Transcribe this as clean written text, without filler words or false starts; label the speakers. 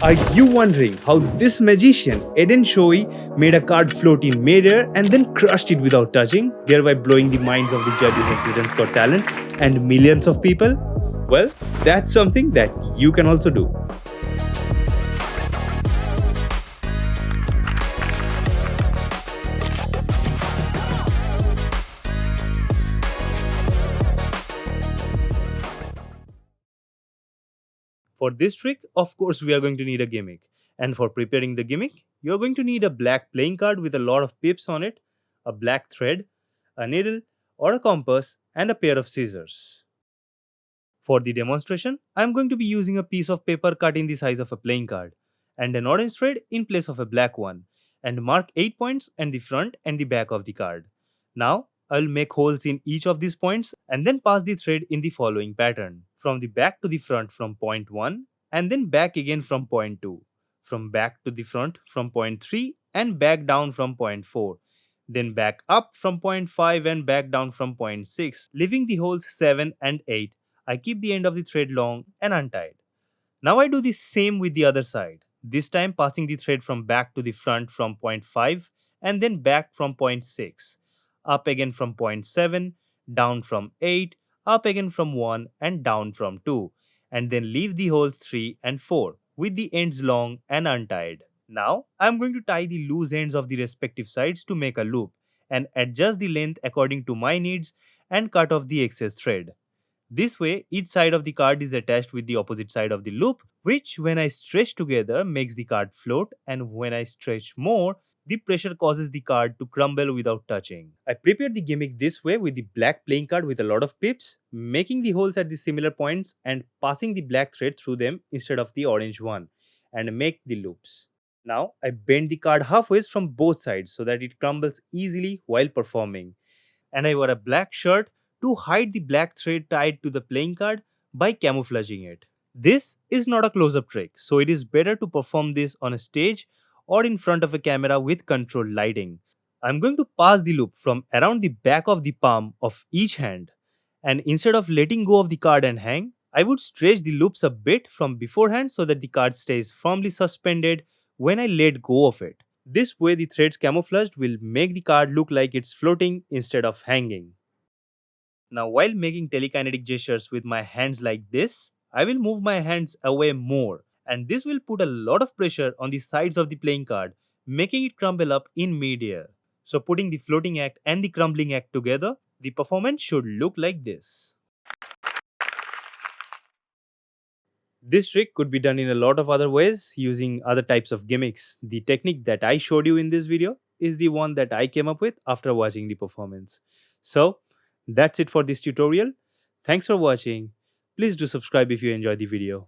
Speaker 1: Are you wondering how this magician, Eden Choi, made a card float in midair and then crushed it without touching, thereby blowing the minds of the judges of Britain's Got Talent and millions of people? Well, that's something that you can also do. For this trick, of course, we are going to need a gimmick. And for preparing the gimmick, you're going to need a black playing card with a lot of pips on it, a black thread, a needle or a compass, and a pair of scissors. For the demonstration, I'm going to be using a piece of paper cut in the size of a playing card and an orange thread in place of a black one, and mark 8 points and the front and the back of the card. Now, I'll make holes in each of these points and then pass the thread in the following pattern: from the back to the front from point 1 and then back again from point 2, from back to the front from point 3 and back down from point 4, then back up from point 5 and back down from point 6, leaving the holes 7 and 8. I keep the end of the thread long and untied. Now I do the same with the other side, this time passing the thread from back to the front from point 5 and then back from point 6, up again from point 7, down from 8, up again from 1 and down from 2, and then leave the holes 3 and 4 with the ends long and untied. Now I am going to tie the loose ends of the respective sides to make a loop and adjust the length according to my needs and cut off the excess thread. This way, each side of the card is attached with the opposite side of the loop, which when I stretch together makes the card float, and when I stretch more, the pressure causes the card to crumble without touching. I prepared the gimmick this way with the black playing card with a lot of pips, making the holes at the similar points and passing the black thread through them instead of the orange one, and make the loops. Now, I bend the card halfway from both sides so that it crumbles easily while performing, and I wore a black shirt to hide the black thread tied to the playing card by camouflaging it. This is not a close up trick, so it is better to perform this on a stage or in front of a camera with controlled lighting. I'm going to pass the loop from around the back of the palm of each hand, and instead of letting go of the card and hang, I would stretch the loops a bit from beforehand so that the card stays firmly suspended when I let go of it. This way, the threads camouflaged will make the card look like it's floating instead of hanging. Now, while making telekinetic gestures with my hands like this, I will move my hands away more, and this will put a lot of pressure on the sides of the playing card, making it crumble up in midair. So, putting the floating act and the crumbling act together, the performance should look like this. This trick could be done in a lot of other ways using other types of gimmicks. The technique that I showed you in this video is the one that I came up with after watching the performance. So, that's it for this tutorial. Thanks for watching. Please do subscribe if you enjoyed the video.